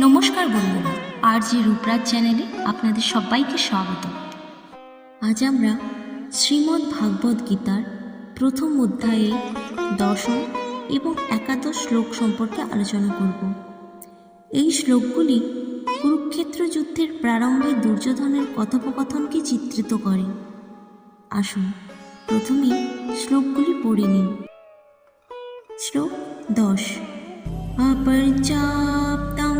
নমস্কার বন্ধুরা, আরজি রূপরাজ চ্যানেলে আপনাদের সবাইকে স্বাগত। আজ আমরা শ্রীমদ্ ভাগবত গীতার প্রথম অধ্যায়ে দশম এবং একাদশ শ্লোক সম্পর্কে আলোচনা করব। এই শ্লোকগুলি কুরুক্ষেত্র যুদ্ধের প্রারম্ভে দুর্যোধনের কথোপকথনকে চিত্রিত করে। আসুন প্রথমে শ্লোকগুলি পড়ে নিন। শ্লোক 10। অপর্যাপ্তং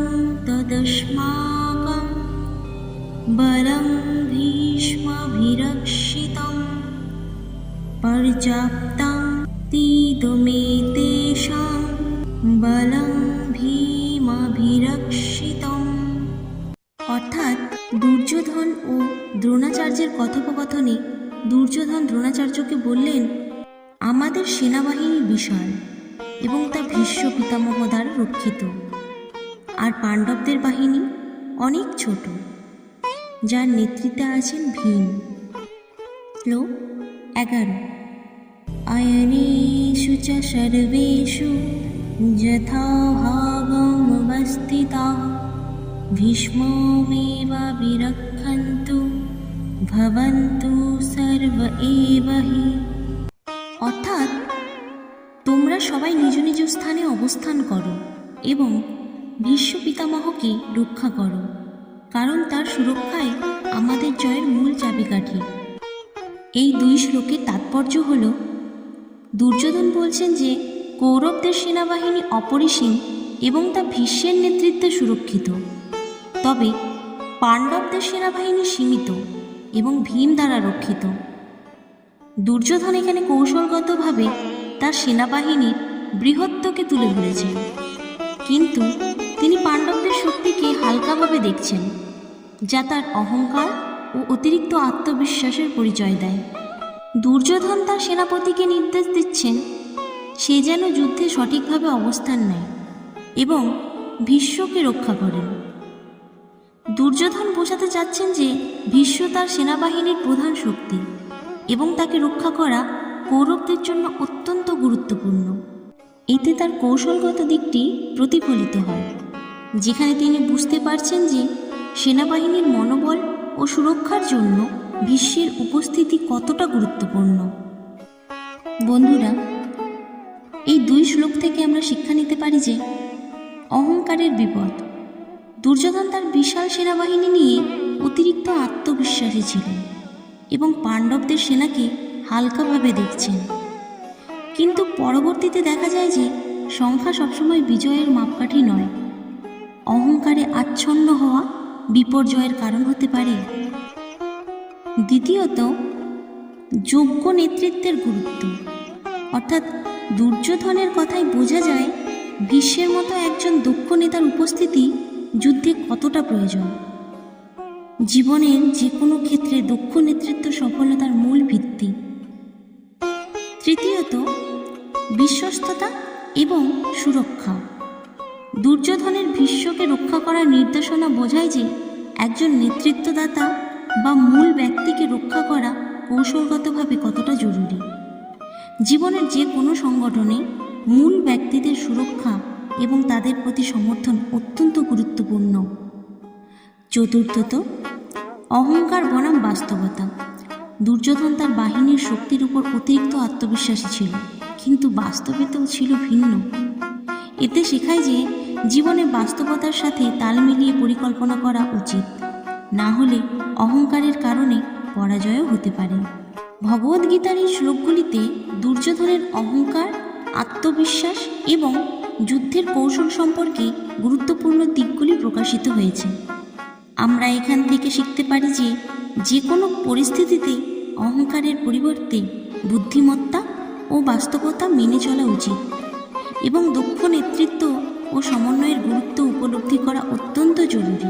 তদস্মাকং বলং ভীষ্মাভিরক্ষিতং পর্যাপ্তং তিদমেতেষাং বলং ভীমাভিরক্ষিতং। অর্থাৎ দুর্যোধন ও দ্রোণাচার্যের কথোপকথনে দুর্যোধন দ্রোণাচার্যকে বললেন, আমাদের সেনাবাহিনী বিশাল এবং তা ভীষ্ম পিতামহ দ্বারা রক্ষিত, আর পাণ্ডবদের বাহিনী অনেক ছোট, যার নেতৃত্বে আছেন ভীম। শ্লোক 11। অয়নেষু চ সর্বেষু যথাভাগমবস্থিতাঃ ভীষ্মমেবাবিরক্ষন্তু ভবন্তু সর্ব এব হি। অর্থাৎ তোমরা সবাই নিজ নিজ স্থানে অবস্থান করো এবং ভীষ্ম পিতামহকে রক্ষা করো, কারণ তার সুরক্ষায় আমাদের জয়ের মূল চাবিকাঠি। এই দুই শ্লোকের তাৎপর্য হল, দুর্যোধন বলছেন যে কৌরবদের সেনাবাহিনী অপরিসীম এবং তা ভীষ্মের নেতৃত্বে সুরক্ষিত, তবে পাণ্ডবদের সেনাবাহিনী সীমিত এবং ভীম দ্বারা রক্ষিত। দুর্যোধন এখানে কৌশলগতভাবে তার সেনাবাহিনীর বৃহত্বকে তুলে ধরেছেন, কিন্তু তিনি পাণ্ডবদের শক্তিকে হালকাভাবে দেখছেন, যা তার অহংকার ও অতিরিক্ত আত্মবিশ্বাসের পরিচয় দেয়। দুর্যোধন তার সেনাপতিকে নির্দেশ দিচ্ছেন সে যেন যুদ্ধে সঠিকভাবে অবস্থান নেয় এবং ভীষ্মকে রক্ষা করেন। দুর্যোধন বোঝাতে চাচ্ছেন যে ভীষ্ম তার সেনাবাহিনীর প্রধান শক্তি এবং তাকে রক্ষা করা কৌরবদের জন্য অত্যন্ত গুরুত্বপূর্ণ। এতে তার কৌশলগত দিকটি প্রতিফলিত হয়, যেখানে তিনি বুঝতে পারছেন যে সেনাবাহিনীর মনোবল ও সুরক্ষার জন্য ভীষ্মের উপস্থিতি কতটা গুরুত্বপূর্ণ। বন্ধুরা, এই দুই শ্লোক থেকে আমরা শিক্ষা নিতে পারি যে অহংকারের বিপদ। দুর্যোধন তার বিশাল সেনাবাহিনী নিয়ে অতিরিক্ত আত্মবিশ্বাসী ছিলেন এবং পাণ্ডবদের সেনাকে হালকাভাবে দেখছেন, কিন্তু পরবর্তীতে দেখা যায় যে সংখ্যা সবসময় বিজয়ের মাপকাঠি নয়। অহংকারে আচ্ছন্ন হওয়া বিপর্যয়ের কারণ হতে পারে। দ্বিতীয়ত, যোগ্য নেতৃত্বের গুরুত্ব। অর্থাৎ দুর্যোধনের কথায় বোঝা যায় ভীষ্মের মতো একজন দক্ষ নেতার উপস্থিতি যুদ্ধে কতটা প্রয়োজন। জীবনের যে কোনো ক্ষেত্রে দক্ষ নেতৃত্ব সফলতার মূল ভিত্তি। তৃতীয়ত, বিশ্বস্ততা এবং সুরক্ষা। দুর্যোধনের ভীষ্মকে রক্ষা করার নির্দেশনা বোঝায় যে একজন নেতৃত্বদাতা বা মূল ব্যক্তিকে রক্ষা করা কৌশলগতভাবে কতটা জরুরি। জীবনের যে কোনো সংগঠনে মূল ব্যক্তিদের সুরক্ষা এবং তাদের প্রতি সমর্থন অত্যন্ত গুরুত্বপূর্ণ। চতুর্থত, অহংকার বনাম বাস্তবতা। দুর্যোধন তার বাহিনীর শক্তির উপর অতিরিক্ত আত্মবিশ্বাসী ছিল, কিন্তু বাস্তবেতেও ছিল ভিন্ন। এতে শেখায় যে জীবনে বাস্তবতার সাথে তাল মিলিয়ে পরিকল্পনা করা উচিত, না হলে অহংকারের কারণে পরাজয়ও হতে পারে। ভগবদ্গীতার এই শ্লোকগুলিতে দুর্যোধনের অহংকার, আত্মবিশ্বাস এবং যুদ্ধের কৌশল সম্পর্কে গুরুত্বপূর্ণ দিকগুলি প্রকাশিত হয়েছে। আমরা এখান থেকে শিখতে পারি যে যে কোনো পরিস্থিতিতে অহংকারের পরিবর্তে বুদ্ধিমত্তা ও বাস্তবতা মেনে চলা উচিত এবং দক্ষ নেতৃত্ব ও সমন্বয়ের গুরুত্ব উপলব্ধি করা অত্যন্ত জরুরি।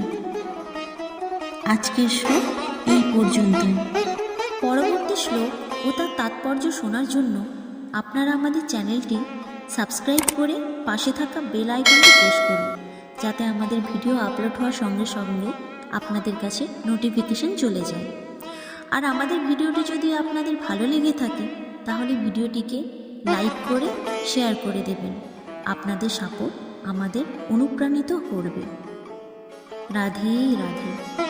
আজকের শ্লোক এই পর্যন্তই। পরবর্তী শ্লোক ও তার তাৎপর্য শোনার জন্য আপনারা আমাদের চ্যানেলটি সাবস্ক্রাইব করে পাশে থাকা বেল আইকনটি প্রেস করুন, যাতে আমাদের ভিডিও আপলোড হওয়ার সঙ্গে সঙ্গে আপনাদের কাছে নোটিফিকেশন চলে যায়। আর আমাদের ভিডিওটি যদি আপনাদের ভালো লেগে থাকে তাহলে ভিডিওটিকে লাইক করে শেয়ার করে দেবেন। আপনাদের সাপোর্ট আমাদের অনুপ্রাণিত করবে। রাধে রাধে।